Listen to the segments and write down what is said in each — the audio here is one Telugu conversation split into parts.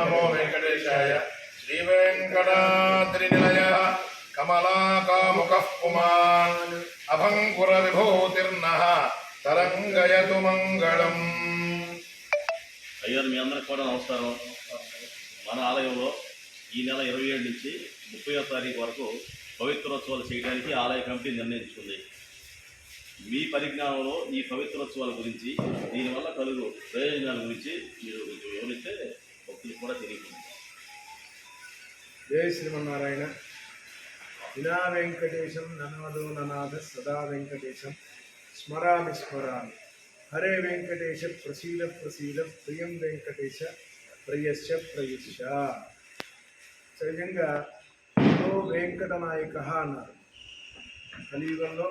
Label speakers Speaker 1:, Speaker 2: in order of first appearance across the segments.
Speaker 1: नमो वेंकटेशाय श्रीवेंकटाद्रिनिलयः कमलाकामुकः पुमान् अभङ्कुरविभूतिर्नः तरङ्गयतु मङ्गलम्।
Speaker 2: అయ్యారు మీ అందరికి కూడా నమస్కారం. మన ఆలయంలో ఈ నెల 27 నుంచి 30వ తారీఖు వరకు పవిత్రోత్సవాలు చేయడానికి ఆలయ కమిటీ నిర్ణయించుకుంది. మీ పరిజ్ఞానంలో ఈ పవిత్రోత్సవాల గురించి, దీనివల్ల కలుగు ప్రయోజనాల గురించి మీరు వివరిస్తే భక్తులు కూడా తెలియకుండా.
Speaker 3: జయ శ్రీమన్నారాయణ. వినా వెంకటేశం ననాదో ననాద సదా వెంకటేశం స్మరామి స్మరామి. హరే వెంకటేశ ప్రసీద ప్రసీద ప్రియం వెంకటేశ ప్రియశ్చ ప్రయశ్చ. సహజంగా వెంకటనాయక అన్నారు. కలియుగంలో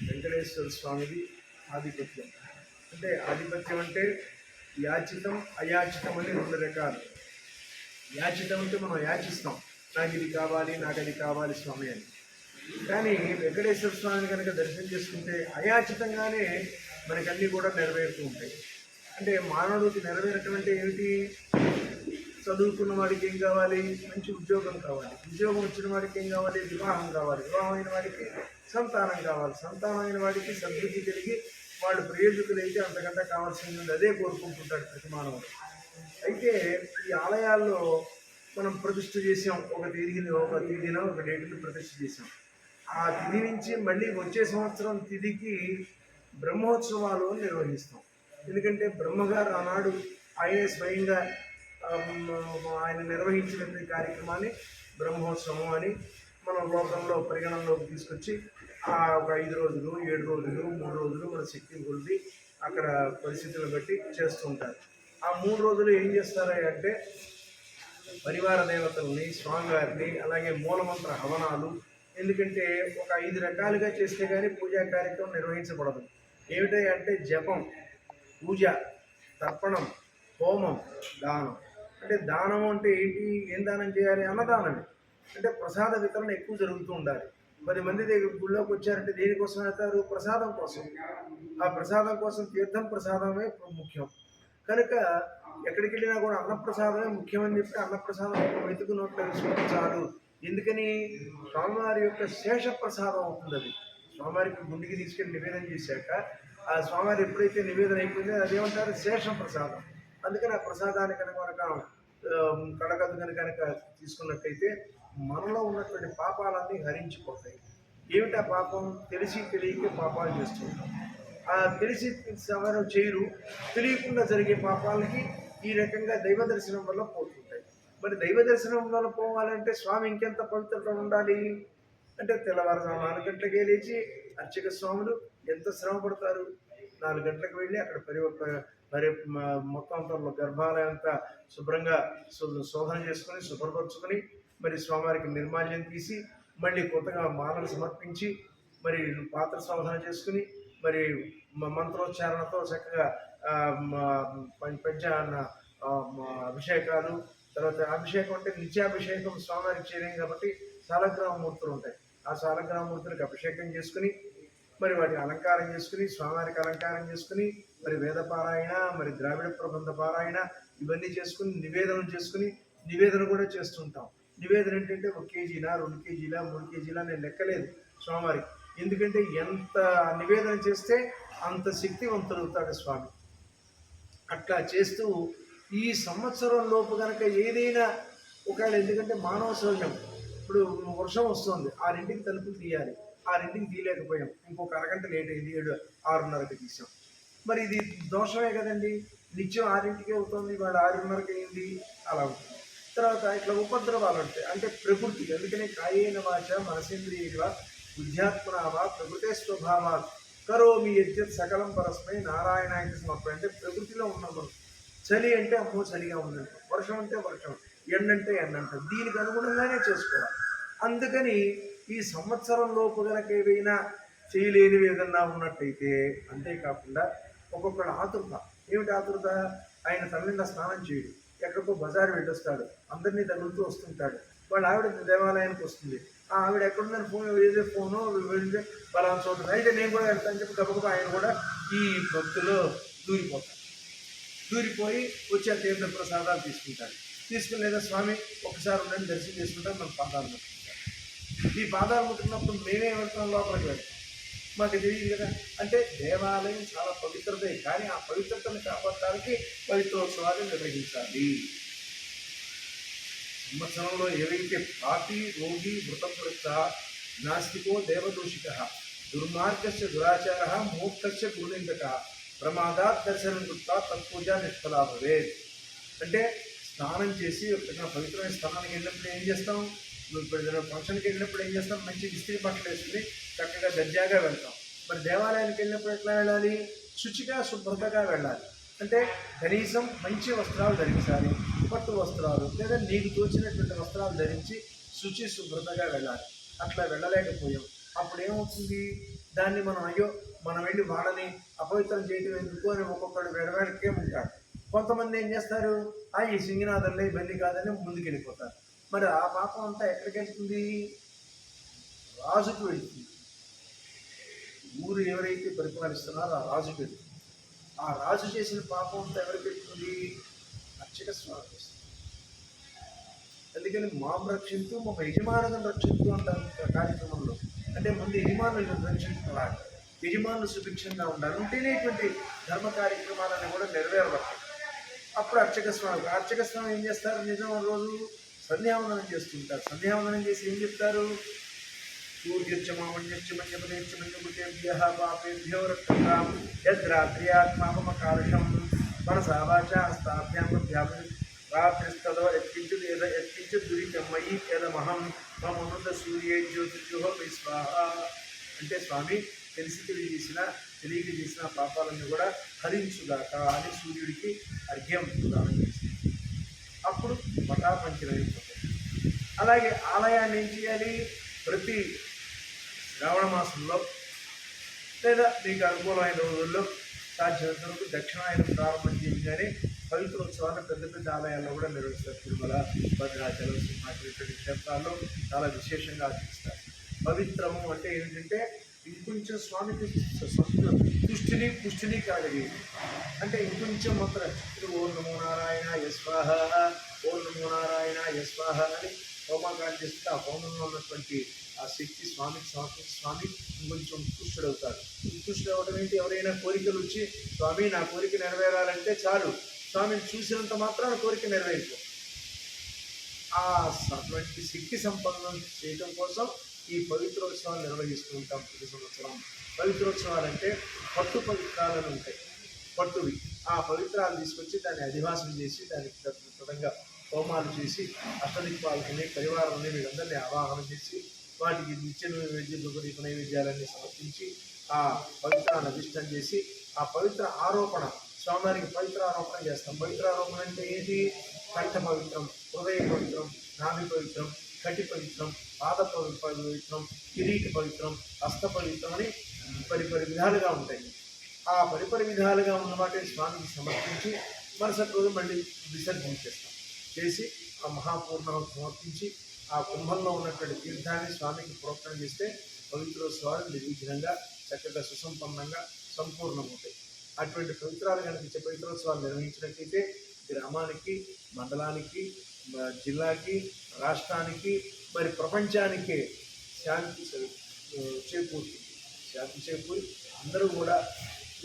Speaker 3: వెంకటేశ్వర స్వామిది ఆధిపత్యం. అంటే ఆధిపత్యం అంటే యాచితం అయాచితం అని 2 రకాలు. యాచితం అంటే మనం యాచిస్తాం, నాకు ఇది కావాలి, నాకు అది కావాలి స్వామి అని. కానీ వెంకటేశ్వర స్వామిని కనుక దర్శనం చేసుకుంటే అయాచితంగానే మనకన్నీ కూడా నెరవేరుతూ ఉంటాయి. అంటే మానవుడికి నెరవేరటం ఏమిటి? చదువుకున్న వాడికి ఏం కావాలి? మంచి ఉద్యోగం కావాలి. ఉద్యోగం వచ్చిన వాడికి ఏం కావాలి? వివాహం కావాలి. వివాహం అయిన వాడికి సంతానం కావాలి. సంతానం అయిన వాడికి సద్బుద్ధి కలిగి వాళ్ళు ప్రయోజకులైతే అంతకంటే కావాల్సింది అదే కోరుకుంటుంటాడు ప్రతి మానవుడు. అయితే ఈ ఆలయాల్లో మనం ప్రతిష్ఠ చేసాం, ఒక తేదీన ఒక డేట్ని ప్రతిష్ఠ చేసాం. ఆ తిథి నుంచి మళ్ళీ వచ్చే సంవత్సరం తిథికి బ్రహ్మోత్సవాలు నిర్వహిస్తాం. ఎందుకంటే బ్రహ్మగారు ఆనాడు ఆయనే స్వయంగా ఆయన నిర్వహించినటువంటి కార్యక్రమాన్ని బ్రహ్మోత్సవం అని మనం లోకంలో పరిగణనలోకి తీసుకొచ్చి ఒక 5 రోజులు 7 రోజులు 3 రోజులు మన శక్తిని కొలిది అక్కడ పరిస్థితులను బట్టి చేస్తూ ఉంటారు. ఆ 3 రోజులు ఏం చేస్తారు అంటే పరివార దేవతల్ని, స్వామివారిని, అలాగే మూలమంత్ర హవనాలు. ఎందుకంటే ఒక 5 రకాలుగా చేస్తే కానీ పూజా కార్యక్రమం నిర్వహించబడదు. ఏమిటంటే జపం, పూజ, తర్పణం, హోమం, దానం. అంటే దానం అంటే ఏంటి? ఏం దానం చేయాలి? అన్నదానమే. అంటే ప్రసాద వితరణ ఎక్కువ జరుగుతూ ఉండాలి. 10 మంది దగ్గర గుళ్ళోకి వచ్చారంటే దేనికోసం వెళ్తారు? ప్రసాదం కోసం. ఆ ప్రసాదం కోసం తీర్థం ప్రసాదమే ముఖ్యం. కనుక ఎక్కడికి వెళ్ళినా కూడా అన్నప్రసాదమే ముఖ్యమని చెప్పి అన్నప్రసాదం ఒక మెతుకు నోట్లో వేసుకుంటే చాలు. ఎందుకని? స్వామివారి యొక్క శేష ప్రసాదం అవుతుంది. అది స్వామివారికి గుండెకి తీసుకెళ్ళి నివేదన చేశాక ఆ స్వామివారి ఎప్పుడైతే నివేదన అయిపోయిందో అదేమంటారు? శేషం ప్రసాదం. అందుకని ఆ ప్రసాదాన్ని కనుక కడగద్దు కనుక తీసుకున్నట్టయితే మనలో ఉన్నటువంటి పాపాలన్నీ హరించిపోతాయి. ఏమిటి ఆ పాపం? తెలిసి తెలియక పాపాలు చేస్తుంటాం. ఆ తెలిసి సమయం చేయరు, తెలియకుండా జరిగే పాపాలకి ఈ రకంగా దైవ దర్శనం వల్ల పోతుంటాయి. మరి దైవ దర్శనం వల్ల పోవాలంటే స్వామి ఇంకెంత పవిత్రత ఉండాలి అంటే తెల్లవారుజాము 4 గంటలకే లేచి అర్చక స్వాములు ఎంత శ్రమ పడతారు. 4 గంటలకు వెళ్ళి అక్కడ మొత్తం అంతా గర్భాలయం అంతా శుభ్రంగా శోధన చేసుకొని శుభ్రపరచుకొని మరి స్వామివారికి నిర్మాల్యం తీసి మళ్ళీ కొత్తగా మాలలు సమర్పించి మరి పాత్ర శోధన చేసుకుని మరి మంత్రోచ్చారణతో చక్కగా అభిషేకాలు, తర్వాత అభిషేకం అంటే నిత్యాభిషేకం స్వామివారికి చేయలేం కాబట్టి శాలగ్రామమూర్తులు ఉంటాయి. ఆ శాలగ్రామమూర్తులకు అభిషేకం చేసుకుని మరి వాటిని అలంకారం చేసుకుని స్వామివారికి అలంకారం చేసుకుని మరి వేద పారాయణ, మరి ద్రావిడ ప్రబంధ పారాయణ ఇవన్నీ చేసుకుని నివేదన కూడా చేస్తుంటాం. నివేదన ఏంటంటే 1 కేజీలా 2 కేజీలా 3 కేజీలా నేను లెక్కలేదు స్వామివారికి. ఎందుకంటే ఎంత నివేదన చేస్తే అంత శక్తివంతుడవుతాడు స్వామి. అట్లా చేస్తూ ఈ సంవత్సరం లోపు కనుక ఏదైనా ఒకవేళ, ఎందుకంటే మానవ సౌజన్యం, ఇప్పుడు వర్షం వస్తుంది 6ంటికి తలుపులు తీయాలి, 6ంటికి తీయలేకపోయాం, ఇంకొక అరగంట లేట్ అయింది, 6:30కి తీసాం. మరి ఇది దోషమే కదండి. నిత్యం 6ంటికే అవుతుంది, వాడు 6:30కి అయింది, అలా ఉంటుంది. తర్వాత ఇట్లా ఉపద్రవాలు ఉంటాయి. అంటే ప్రకృతి, అందుకనే కాయేన వాచ మనసేంద్రియైర్వా బుద్ధ్యాత్మనావా ప్రకృతే స్వభావా కరోమి యజ్జత్ సకలం పరస్మై నారాయణానికి సమర్పణ. అంటే ప్రకృతిలో ఉన్నాము. చలి అంటే అమ్మో చలిగా ఉందంట, వర్షం అంటే వర్షం, ఎండంటే ఎండంట, దీనికి అనుగుణంగానే చేసుకోవాలి. అందుకని ఈ సంవత్సరం లోపు కనుక ఏవైనా చేయలేనివి ఏదన్నా ఉన్నట్టయితే, అంతేకాకుండా ఒక్కొక్కడు ఆతురత. ఏమిటి ఆతురత? ఆయన తల్లిండా స్నానం చేయడు, ఎక్కడికో బజారు వెళ్ళొస్తాడు, అందరినీ తగులుతూ వస్తుంటాడు. వాళ్ళ ఆవిడ దేవాలయానికి వస్తుంది, ఆ ఆవిడ ఎక్కడుందని ఫోన్ ఏదో ఫోను వెళ్తే బలాన్ని చూడండి, అయితే నేను కూడా వెళ్తాను చెప్పి గబగబా ఆయన కూడా ఈ భక్తులో దూరిపోతాడు. దూరిపోయి వచ్చే తీర్థ ప్రసాదాలు తీసుకుంటాడు. తీసుకుని లేదా స్వామి ఒకసారి ఉండండి దర్శనం చేసుకుంటాం మన పాదాలు ముట్టుకుంటాం. ఈ పాదాలు ముట్టుకున్నప్పుడు మేమే వెళ్తాం, లోపలికి వెళ్తాం, మాకు తెలియదు కదా. అంటే దేవాలయం చాలా పవిత్రతే, కానీ ఆ పవిత్రతను కాపాడటానికి పవిత్రోత్సవాలు నిర్వహించాలి. సంవత్సరంలో ఏవైతే పాపి, రోగి, మృతమృత, నాస్తికో దేవదూషిక, దుర్మార్గస్య దురాచార, మూర్ఖస్య గురునిందక, ప్రమాదాత్ దర్శనం కృత్వా తత్పూజ నిష్ఫలా భవేత్. అంటే స్నానం చేసి ఎప్పుడైనా పవిత్రమైన స్థానానికి వెళ్ళినప్పుడు ఏం చేస్తాం, ఇప్పుడు ఏదైనా ఫంక్షన్కి వెళ్ళినప్పుడు ఏం చేస్తాం, మంచి ఇస్త్రీ బట్టలు వేసుకుని చక్కగా దర్జాగా వెళ్తాం. మరి దేవాలయానికి వెళ్ళినప్పుడు ఎట్లా వెళ్ళాలి, శుచిగా శుభ్రతగా వెళ్ళాలి. అంటే కనీసం మంచి వస్త్రాలు ధరించాలి, పట్టు వస్త్రాలు లేదా నీకు తోచినటువంటి వస్త్రాలు ధరించి శుచి శుభ్రతగా వెళ్ళాలి. అట్లా వెళ్ళలేకపోయాం, అప్పుడు ఏమవుతుంది, దాన్ని మనం అయ్యో మనం వెళ్ళి వాళ్ళని అపవిత్రం చేయడం ఎందుకు అని ఒక్కొక్కడు వెడవేడకే ఉంటాడు. కొంతమంది ఏం చేస్తారు, ఈ సింగినాథంలో ఇబ్బంది కాదని ముందుకు వెళ్ళిపోతారు. మరి ఆ పాపం అంతా ఎక్కడికి వెళ్తుంది, రాజుకు వెళ్తుంది. ఊరు ఎవరైతే పరిపాలిస్తున్నారో ఆ రాజుకు వెళ్తుంది. ఆ రాజు చేసిన పాపం అంతా ఎవరికి వెళ్తుంది, అర్చక స్వామి. అందుకని మాం రక్షించు మా యజమానులను రక్షించు అంటారు కార్యక్రమంలో. అంటే ముందు యజమానులను రక్షించుకోవాలి, యజమానులు సుభిక్షంగా ఉండాలి, ఉంటేనేటువంటి ధర్మ కార్యక్రమాలను కూడా నెరవేరబడతాయి. అప్పుడు అర్చక స్వామి ఏం చేస్తారు, నిజం రోజు సంధ్యావందనం చేస్తుంటారు. సంధ్యావందనం చేసి ఏం చెప్తారు, సూర్యర్చమామణ్యశ్చమన్యపదేశ్చమన్యభూతేభ్య పాపేభ్యో రక్షతాం యద్రాత్ర్యాత్మాపమకార్షం మనసా వాచా హస్తాభ్యాం రాత్రిస్తదో యత్కించిత్ దురితం మయి యదమహం మమృత సూర్యే జ్యోతిర్జుహో స్వాహ. అంటే స్వామి తెలిసి తెలియక చేసిన పాపాలను కూడా హరించుగాక అని సూర్యుడికి అర్ఘ్యం ప్రదానం చేసింది. అప్పుడు పటాపంచలైపోతుంది. అలాగే ఆలయాన్ని ఏం చేయాలి, ప్రతి శ్రావణ మాసంలో లేదా మీకు అనుకూలమైన రోజుల్లో సాధ్యమైనంత వరకు దక్షిణాయనం ప్రారంభం చేయగానే పవిత్రోత్సవాన్ని పెద్ద పెద్ద ఆలయాల్లో కూడా నిర్వహిస్తారు. తిరుమల, భద్రాచలం, సింహాచలం ఇటువంటి క్షేత్రాల్లో చాలా విశేషంగా ఆచరిస్తారు. పవిత్రము అంటే ఏంటంటే ఇంకొంచెం స్వామికి తుష్టిని పుష్టిని కలగజేది. అంటే ఇంకొంచెం మాత్రం ఓం నమో నారాయణ యస్వాహ, ఓం నమో నారాయణ యస్వాహ అని హోమాకాలు చేస్తే ఆ హోమంలో ఉన్నటువంటి ఆ శక్తి స్వామికి సమర్పించి స్వామి ఇంకొంచెం ఉత్కృష్టుడవుతాడు. ఉత్కృష్టుడవడం ఏంటి, ఎవరైనా కోరికలు వచ్చి స్వామి నా కోరిక నెరవేరాలంటే చాలు, స్వామిని చూసినంత మాత్రాన కోరిక నెరవేర్చు. అటువంటి శక్తి సంపన్నం చేయడం కోసం ఈ పవిత్రోత్సవాలు నిర్వహిస్తూ ఉంటాం ప్రతి సంవత్సరం. పవిత్రోత్సవాలు అంటే పట్టు పవిత్రాలను ఉంటాయి, పట్టువి. ఆ పవిత్రాలు తీసుకొచ్చి దాన్ని అధివాసం చేసి దానికి తదనంగా హోమాలు చేసి అష్టదిక్పాలకుని పరివారాన్ని వీళ్ళందరినీ ఆవాహన చేసి వాటికి నిత్య నైవేద్య దుర్గదీప నైవేద్యాలన్నీ సమర్పించి ఆ పవిత్రాన్ని అధిష్టం చేసి ఆ పవిత్ర ఆరోపణ స్వామివారికి పవిత్ర ఆరోపణ చేస్తాం. పవిత్ర ఆరోపణ అంటే ఏంటి, కంఠ పవిత్రం, హృదయ పవిత్రం, నాభి పవిత్రం, కటి పవిత్రం, పాద పవిత్రం, కిరీటి పవిత్రం, హస్త పవిత్రం అని పరిపరి విధాలుగా ఉంటాయి. ఆ పరిపరి విధాలుగా ఉన్న వాటిని స్వామికి సమర్పించి మరుసటి రోజు మళ్ళీ విసర్జించేస్తాం. చేసి ఆ మహాపూర్ణం సమర్పించి ఆ కుంభంలో ఉన్నటువంటి తీర్థాన్ని స్వామికి ప్రోక్షణ చేస్తే పవిత్రోత్సవాలు నిర్విఘ్నంగా చక్కగా సుసంపన్నంగా సంపూర్ణమవుతాయి. అటువంటి పవిత్రాలు కనిపించే పవిత్రోత్సవాలు నిర్వహించినట్లయితే గ్రామానికి, మండలానికి, జిల్లాకి, రాష్ట్రానికి, మరి ప్రపంచానికే శాంతి చేకూరి అందరూ కూడా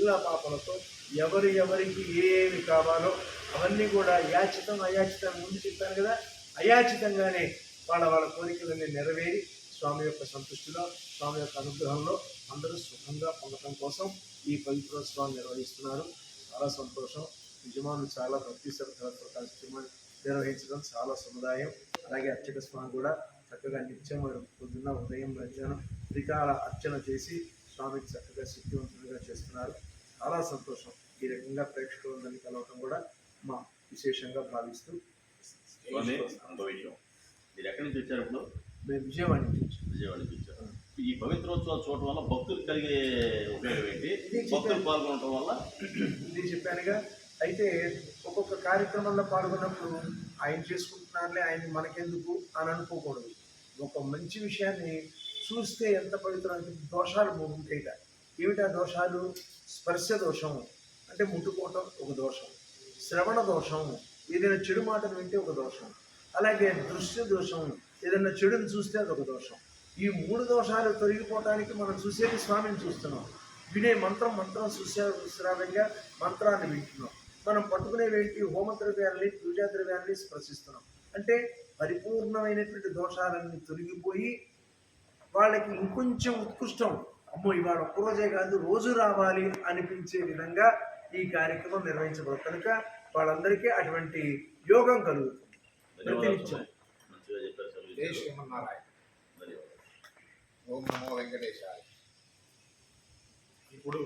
Speaker 3: ఇలా పాపలతో ఎవరికి ఏమి కావాలో అవన్నీ కూడా యాచితం అయాచితం ముందు చెప్పాను కదా, అయాచితంగానే వాళ్ళ కోరికలన్నీ నెరవేరి స్వామి యొక్క సంతృష్టిలో, స్వామి యొక్క అనుగ్రహంలో అందరూ సుఖంగా పొందడం కోసం ఈ పవిత్రోత్సవాన్ని నిర్వహిస్తున్నారు. చాలా సంతోషం. యజమానులు చాలా భక్తి శ్రద్ధలతో కార్యక్రమాన్ని నిర్వహించడం చాలా సముదాయం. అలాగే అర్చక స్వామి కూడా చక్కగా నిత్యం పొద్దున్న ఉదయం మధ్యాహ్నం త్రికాల అర్చన చేసి స్వామికి చక్కగా శక్తివంతులుగా చేస్తున్నారు. చాలా సంతోషం. ఈ రకంగా ప్రేక్షకులందరినీ కలవటం కూడా మా విశేషంగా భావిస్తూ
Speaker 2: స్వామి అనుభవించాం. మీరు ఎక్కడి నుంచి వచ్చారు? ఇప్పుడు
Speaker 3: మేము విజయవాడ నుంచి
Speaker 2: వచ్చారు. ఈ పవిత్రోత్సవాలు చూడటం వల్ల భక్తులు కలిగే ఉపయోగం ఏంటి, భక్తులు పాల్గొనడం వల్ల?
Speaker 3: ఇది చెప్పానుగా. అయితే ఒక్కొక్క కార్యక్రమంలో పాల్గొన్నప్పుడు ఆయన చేసుకుంటున్నారులే, ఆయన మనకెందుకు అని అనుకోకూడదు. ఒక మంచి విషయాన్ని చూస్తే ఎంత పవిత్రమైన దోషాలు ఉంటాయి. ఏమిటా దోషాలు? స్పర్శ దోషం అంటే ముట్టుకోవటం ఒక దోషం, శ్రవణ దోషం ఏదైనా చెడు మాటను వింటే ఒక దోషం, అలాగే దృశ్య దోషం, ఏదైనా చెడుని చూస్తే అదొక దోషం. ఈ 3 దోషాలు తొలగిపోవటానికి మనం చూసేది స్వామిని చూస్తున్నాం, వినే మంత్రం సుశ్రావ్యంగా మంత్రాన్ని వింటున్నాం. మనం పట్టుకునేవేంటి హోమ ద్రవ్యాలని, పూజా ద్రవ్యాలని స్పర్శిస్తున్నాం. అంటే పరిపూర్ణమైనటువంటి దోషాలన్నీ తొలగిపోయి వాళ్ళకి ఇంకొంచెం ఉత్కృష్టం, అమ్మో ఇవాళ ఒక్కరోజే కాదు రోజు రావాలి అనిపించే విధంగా ఈ కార్యక్రమం నిర్వహించబడుతుంది. కనుక వాళ్ళందరికీ అటువంటి యోగం కలుగుతుంది ప్రతినిత్యం.
Speaker 2: మంచిగా చెప్పారు సార్.
Speaker 1: జై శ్రీమన్నారాయణ.
Speaker 2: ధన్యవాదాలు.
Speaker 1: ఓం నమో వెంకటేశాయ. ఇప్పుడు